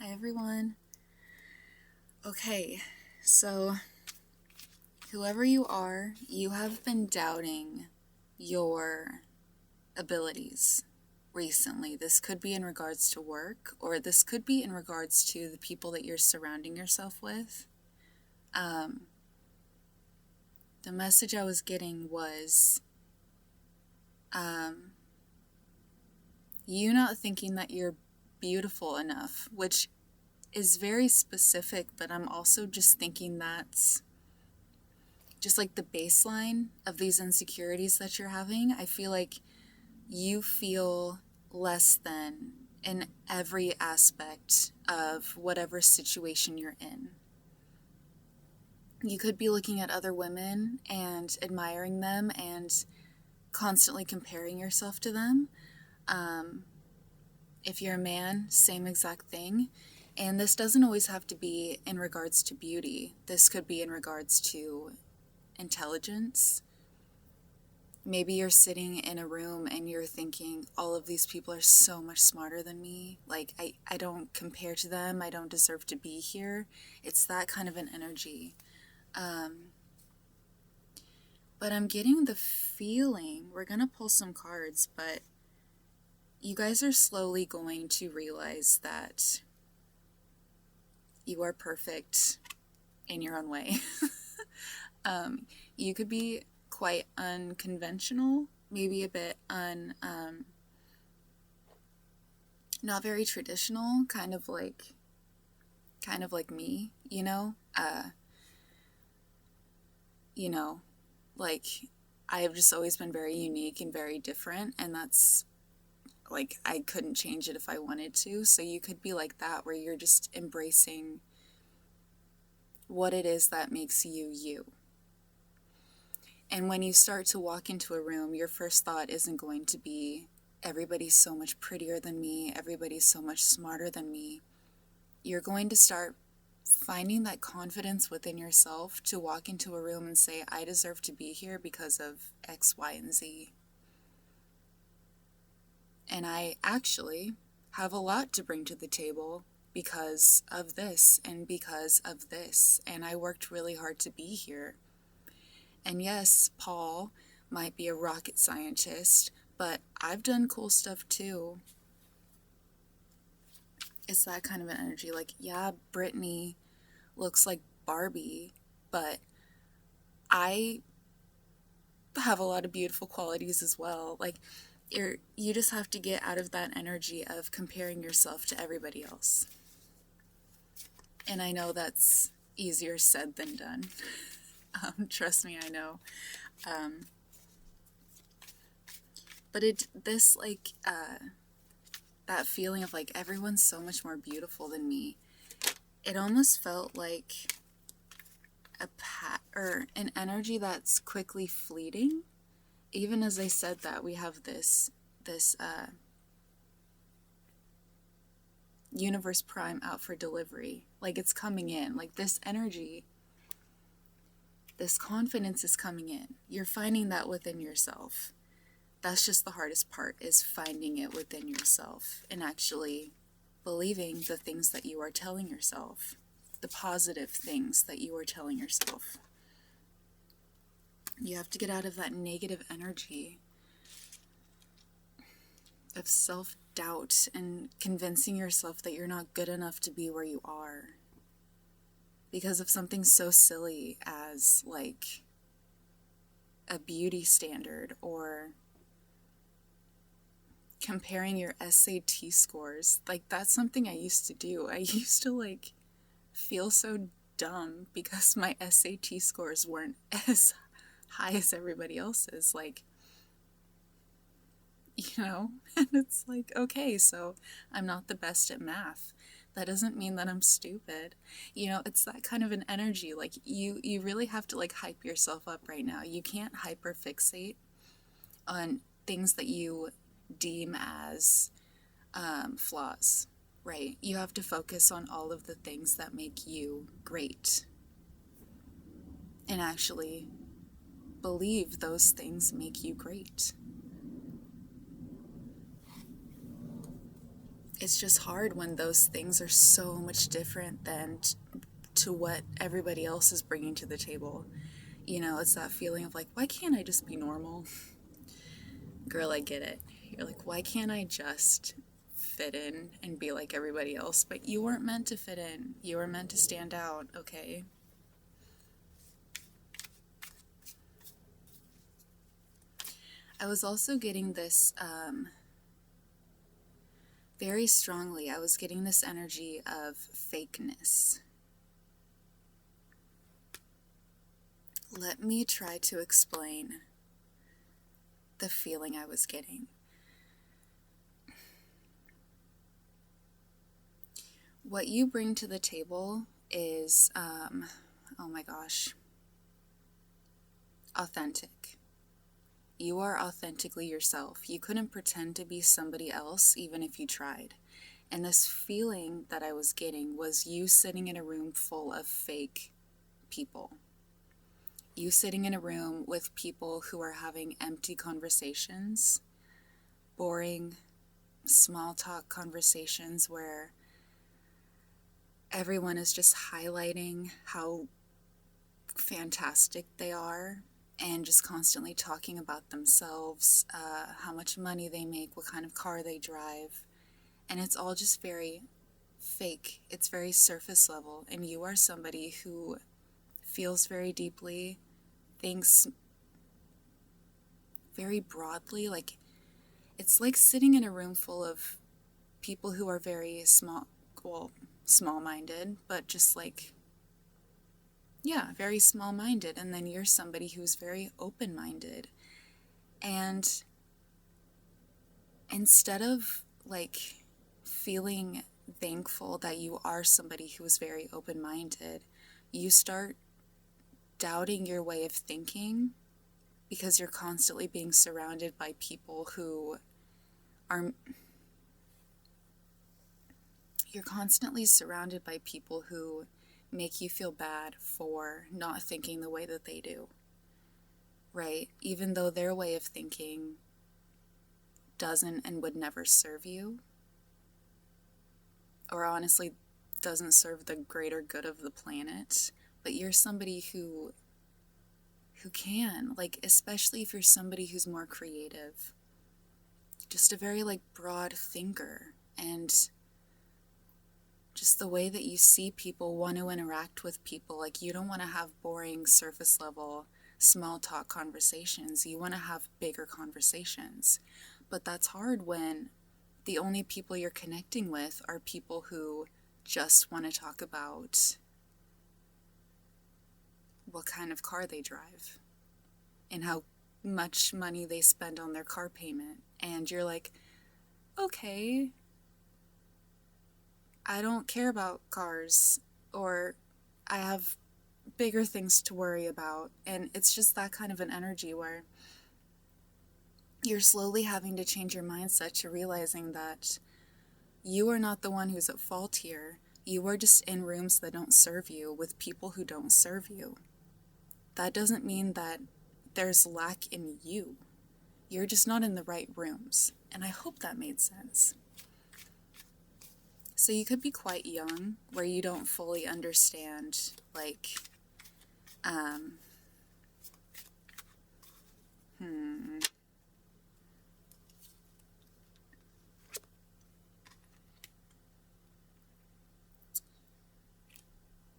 Hi everyone. Okay, so whoever you are, you have been doubting your abilities recently. This could be in regards to work, or this could be in regards to the people that you're surrounding yourself with. The message I was getting was you not thinking that you're beautiful enough, which is very specific, but I'm also just thinking that's just like the baseline of these insecurities that you're having. I feel like you feel less than in every aspect of whatever situation you're in. You could be looking at other women and admiring them and constantly comparing yourself to them. If you're a man, same exact thing. And this doesn't always have to be in regards to beauty. This could be in regards to intelligence. Maybe you're sitting in a room and you're thinking, all of these people are so much smarter than me. Like, I don't compare to them. I don't deserve to be here. It's that kind of an energy. But I'm getting the feeling, we're going to pull some cards, but you guys are slowly going to realize that you are perfect in your own way. You could be quite unconventional, maybe a bit not very traditional, kind of like me, like I have just always been very unique and very different, and that's like I couldn't change it if I wanted to. So you could be like that, where you're just embracing what it is that makes you you. And when you start to walk into a room, your first thought isn't going to be, everybody's so much prettier than me, everybody's so much smarter than me. You're going to start finding that confidence within yourself to walk into a room and say, I deserve to be here because of X, Y, and Z. And I actually have a lot to bring to the table because of this and because of this. And I worked really hard to be here. And yes, Paul might be a rocket scientist, but I've done cool stuff too. It's that kind of an energy. Like, yeah, Brittany looks like Barbie, but I have a lot of beautiful qualities as well. Like, you just have to get out of that energy of comparing yourself to everybody else. And I know that's easier said than done. Trust me, I know. But that feeling of like everyone's so much more beautiful than me, it almost felt like an energy that's quickly fleeting. Even as I said that, we have this universe prime out for delivery. Like, it's coming in. Like, this energy, this confidence is coming in. You're finding that within yourself. That's just the hardest part, is finding it within yourself and actually believing the things that you are telling yourself, the positive things that you are telling yourself. You have to get out of that negative energy of self-doubt and convincing yourself that you're not good enough to be where you are because of something so silly as like a beauty standard, or comparing your SAT scores. Like, that's something I used to do. I used to like feel so dumb because my SAT scores weren't as high as everybody else's. Like, and it's like, okay, so I'm not the best at math. That doesn't mean that I'm stupid. It's that kind of an energy. Like, you really have to like hype yourself up right now. You can't hyperfixate on things that you deem as flaws, right? You have to focus on all of the things that make you great and actually believe those things make you great. it's just hard when those things are so much different than to what everybody else is bringing to the table. You know, it's that feeling of like, why can't I just be normal? Girl, I get it. You're like, why can't I just fit in and be like everybody else? But you weren't meant to fit in. You were meant to stand out, okay? I was also getting this very strongly. I was getting this energy of fakeness. Let me try to explain the feeling I was getting. What you bring to the table is, oh my gosh, authentic. You are authentically yourself. You couldn't pretend to be somebody else even if you tried. And this feeling that I was getting was you sitting in a room full of fake people. You sitting in a room with people who are having empty conversations, boring, small talk conversations where everyone is just highlighting how fantastic they are and just constantly talking about themselves, how much money they make, what kind of car they drive. And it's all just very fake. It's very surface level. And you are somebody who feels very deeply, thinks very broadly. Like, it's like sitting in a room full of people who are very small-minded, but just like, yeah, very small-minded. And then you're somebody who's very open-minded. And instead of like feeling thankful that you are somebody who is very open-minded, you start doubting your way of thinking because you're constantly being surrounded by people who are... You're constantly surrounded by people who make you feel bad for not thinking the way that they do, right? Even though their way of thinking doesn't and would never serve you, or honestly doesn't serve the greater good of the planet, but you're somebody who can, like, especially if you're somebody who's more creative, just a very like broad thinker, and just the way that you see people, want to interact with people. Like, you don't want to have boring surface level small talk conversations. You want to have bigger conversations. But that's hard when the only people you're connecting with are people who just want to talk about what kind of car they drive and how much money they spend on their car payment. And you're like, okay, I don't care about cars, or I have bigger things to worry about. And it's just that kind of an energy where you're slowly having to change your mindset to realizing that you are not the one who's at fault here. You are just in rooms that don't serve you with people who don't serve you. That doesn't mean that there's lack in you. You're just not in the right rooms. And I hope that made sense. So you could be quite young where you don't fully understand, like,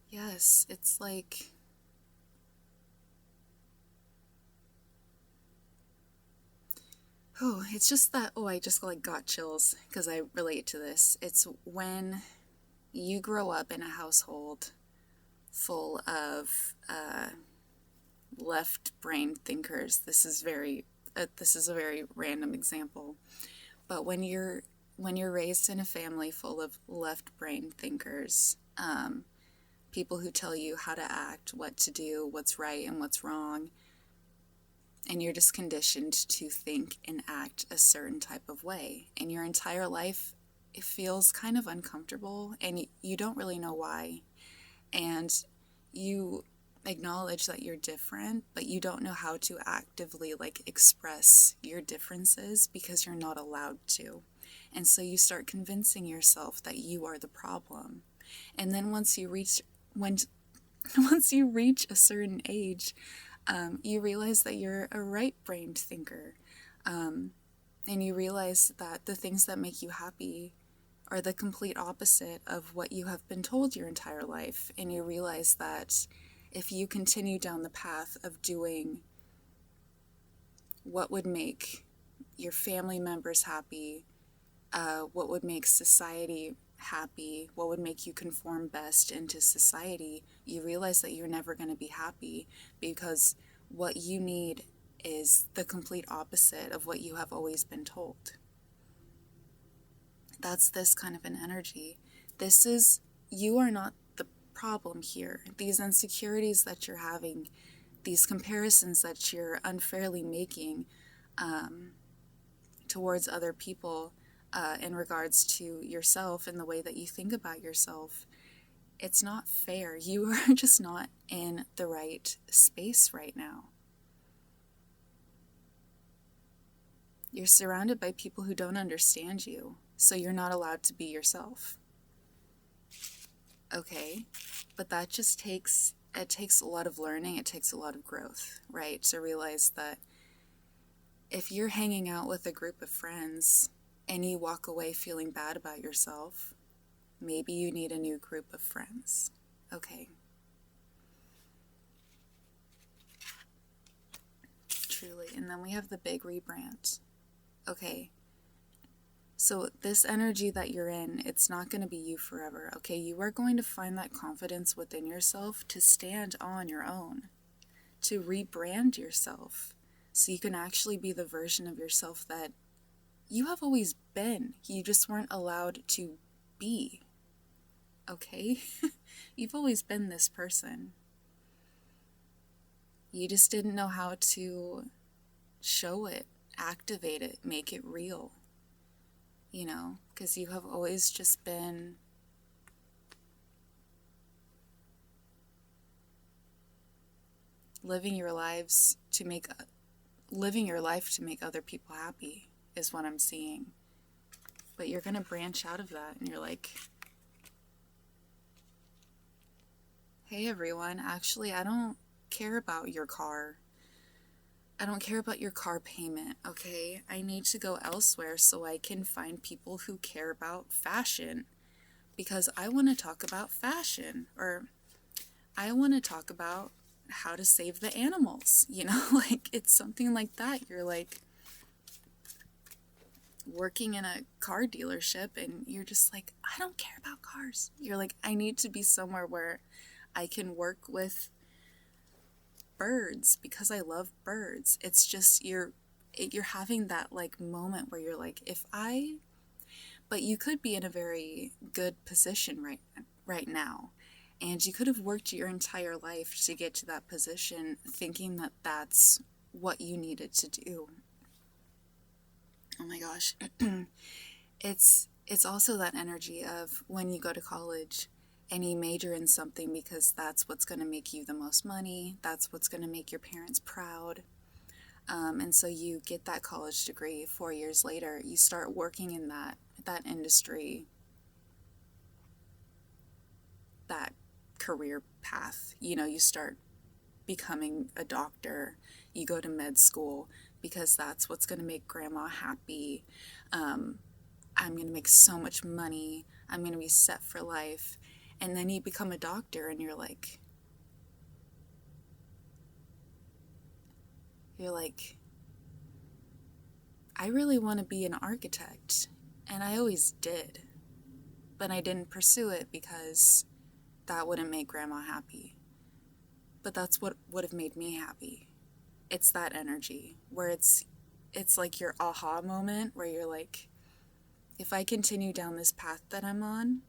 yes, it's like, oh, it's just that, oh, I just like got chills because I relate to this. It's when you grow up in a household full of left brain thinkers. This is a very random example, but when you're raised in a family full of left brain thinkers, people who tell you how to act, what to do, what's right and what's wrong, and you're just conditioned to think and act a certain type of way, and your entire life it feels kind of uncomfortable, and you don't really know why, and you acknowledge that you're different, but you don't know how to actively like express your differences because you're not allowed to. And so you start convincing yourself that you are the problem. And then once you reach a certain age, you realize that you're a right-brained thinker. And you realize that the things that make you happy are the complete opposite of what you have been told your entire life. And you realize that if you continue down the path of doing what would make your family members happy, what would make society happy, what would make you conform best into society, you realize that you're never going to be happy, because what you need is the complete opposite of what you have always been told. That's this kind of an energy. You are not the problem here. These insecurities that you're having, these comparisons that you're unfairly making towards other people in regards to yourself and the way that you think about yourself, it's not fair. You are just not in the right space right now. You're surrounded by people who don't understand you, so you're not allowed to be yourself. Okay, but that just takes a lot of learning, it takes a lot of growth, right? To realize that if you're hanging out with a group of friends and you walk away feeling bad about yourself, maybe you need a new group of friends. Okay. Truly. And then we have the big rebrand. Okay. So this energy that you're in, it's not going to be you forever. Okay. You are going to find that confidence within yourself to stand on your own, to rebrand yourself, so you can actually be the version of yourself that you have always been. You just weren't allowed to be. Okay? You've always been this person. You just didn't know how to show it, activate it, make it real. You know, because you have always just been living your life to make other people happy is what I'm seeing. But you're going to branch out of that and you're like, hey everyone, actually I don't care about your car. I don't care about your car payment, okay? I need to go elsewhere so I can find people who care about fashion, because I want to talk about fashion, or I want to talk about how to save the animals, you know? Like, it's something like that. You're like working in a car dealership and you're just like, I don't care about cars. You're like, I need to be somewhere where I can work with birds because I love birds. It's just you're having that like moment where you're like, but you could be in a very good position right now, and you could have worked your entire life to get to that position thinking that that's what you needed to do. Oh my gosh. It's also that energy of when you go to college and you major in something because that's what's going to make you the most money, that's what's going to make your parents proud. And so you get that college degree. 4 years later, you start working in that industry, that career path. You know, you start becoming a doctor, you go to med school because that's what's going to make grandma happy. I'm going to make so much money, I'm going to be set for life. And then you become a doctor and you're like, I really want to be an architect. And I always did. But I didn't pursue it because that wouldn't make grandma happy. But that's what would have made me happy. It's that energy where it's like your aha moment where you're like, if I continue down this path that I'm on,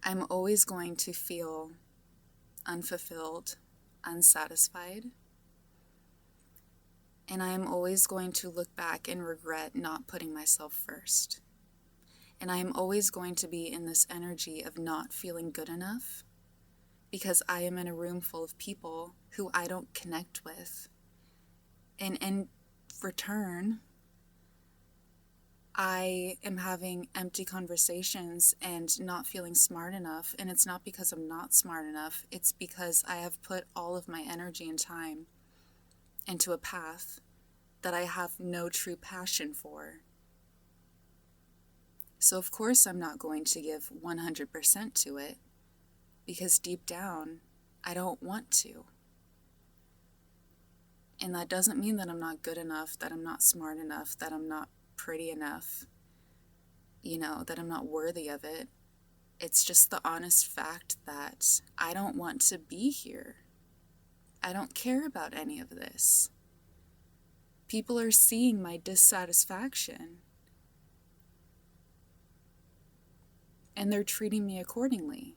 I'm always going to feel unfulfilled, unsatisfied, and I am always going to look back and regret not putting myself first. And I am always going to be in this energy of not feeling good enough because I am in a room full of people who I don't connect with. And in return, I am having empty conversations and not feeling smart enough. And it's not because I'm not smart enough, it's because I have put all of my energy and time into a path that I have no true passion for. So, of course, I'm not going to give 100% to it, because deep down, I don't want to. And that doesn't mean that I'm not good enough, that I'm not smart enough, that I'm not pretty enough, that I'm not worthy of it. It's just the honest fact that I don't want to be here. I don't care about any of this. People are seeing my dissatisfaction, and they're treating me accordingly.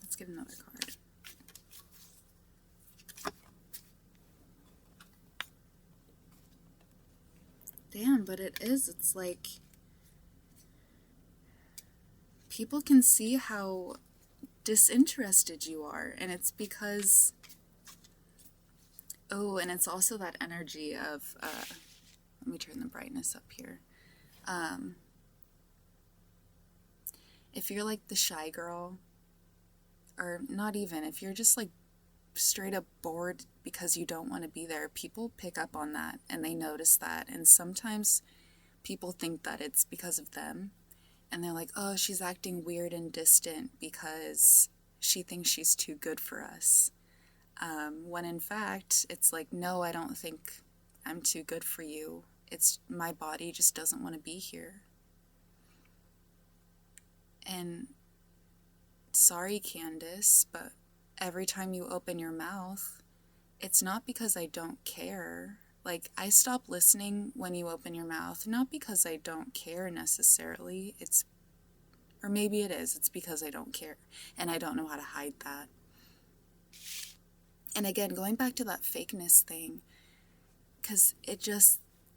Let's get another card. Damn, but it's like people can see how disinterested you are, and it's because, and it's also that energy of, let me turn the brightness up here. If you're like the shy girl, or not even, if you're just like straight up bored because you don't want to be there, people pick up on that and they notice that. And sometimes people think that it's because of them, and they're like, oh, she's acting weird and distant because she thinks she's too good for us. When in fact, it's like, no, I don't think I'm too good for you. It's my body just doesn't want to be here. And sorry, Candace, but every time you open your mouth, it's not because I don't care. Like, I stop listening when you open your mouth, not because I don't care necessarily. Or maybe it is. It's because I don't care, and I don't know how to hide that. And again, going back to that fakeness thing, because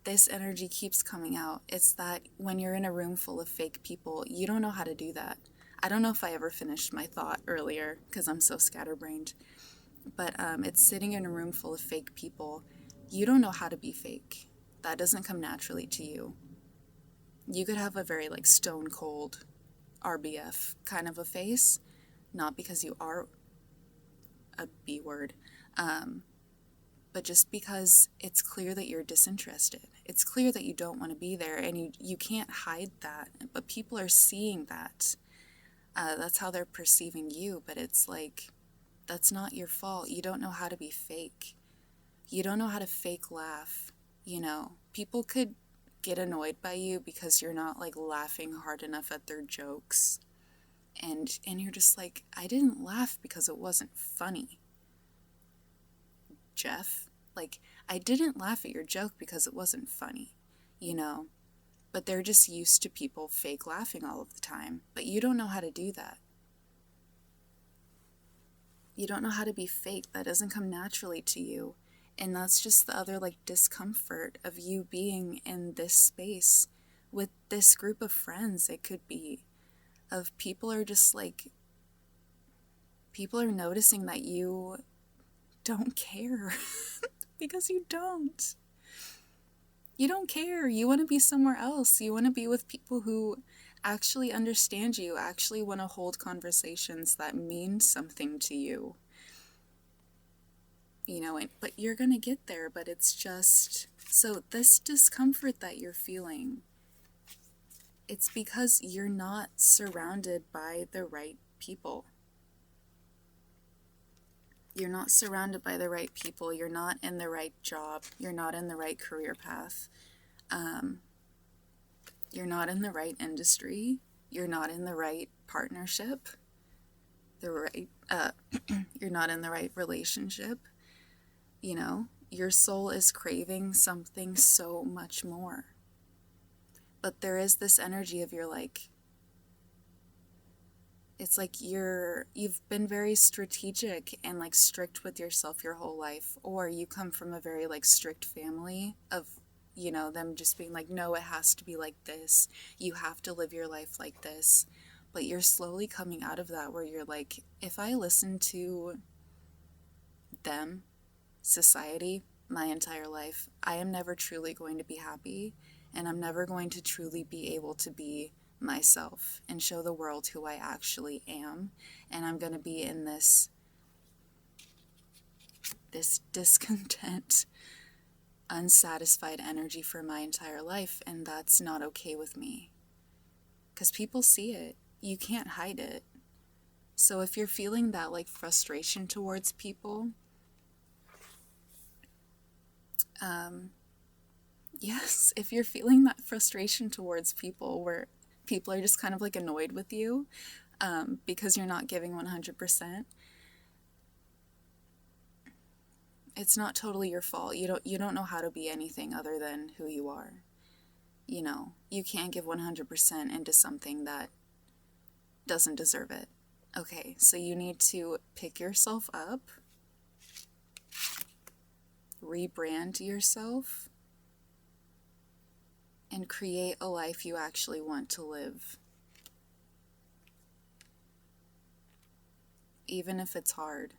this energy keeps coming out. It's that when you're in a room full of fake people, you don't know how to do that. I don't know if I ever finished my thought earlier because I'm so scatterbrained. But it's sitting in a room full of fake people. You don't know how to be fake. That doesn't come naturally to you. You could have a very like stone cold RBF kind of a face, not because you are a B word, but just because it's clear that you're disinterested. It's clear that you don't want to be there, and you can't hide that, but people are seeing that. That's how they're perceiving you, but it's like, that's not your fault. You don't know how to be fake. You don't know how to fake laugh. People could get annoyed by you because you're not like laughing hard enough at their jokes. And you're just like, I didn't laugh because it wasn't funny, Jeff. Like, I didn't laugh at your joke because it wasn't funny, But they're just used to people fake laughing all of the time. But you don't know how to do that. You don't know how to be fake. That doesn't come naturally to you. And that's just the other like discomfort of you being in this space with this group of friends. It could be of people are just like, people are noticing that you don't care because you don't. You don't care. You want to be somewhere else. You want to be with people who actually understand you, actually want to hold conversations that mean something to you. But you're going to get there, but it's just, so this discomfort that you're feeling, it's because you're not surrounded by the right people. You're not surrounded by the right people. You're not in the right job. You're not in the right career path. You're not in the right industry. You're not in the right partnership. You're not in the right relationship. Your soul is craving something so much more. But there is this energy of it's like you've been very strategic and like strict with yourself your whole life, or you come from a very like strict family of, them just being like, no, it has to be like this. You have to live your life like this. But you're slowly coming out of that where you're like, if I listen to them society my entire life, I am never truly going to be happy, and I'm never going to truly be able to be myself and show the world who I actually am. And I'm going to be in this discontent, unsatisfied energy for my entire life, and that's not okay with me. Because people see it. You can't hide it. So if you're feeling that like frustration towards people, yes, if you're feeling that frustration towards people where people are just kind of like annoyed with you because you're not giving 100%, it's not totally your fault. You don't know how to be anything other than who you are. You know, you can't give 100% into something that doesn't deserve it. Okay, so you need to pick yourself up, rebrand yourself, and create a life you actually want to live. Even if it's hard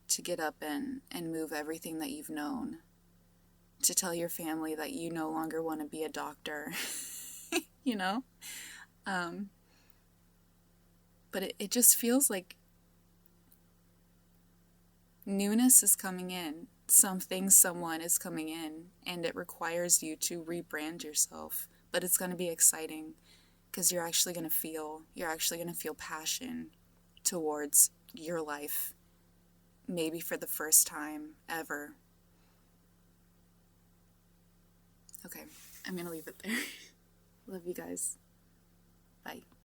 to get up and move everything that you've known, to tell your family that you no longer want to be a doctor, you know? But it just feels like newness is coming in. Something, someone is coming in, and it requires you to rebrand yourself. But it's going to be exciting because you're actually going to feel passion towards your life, maybe for the first time ever. Okay, I'm going to leave it there. Love you guys. Bye.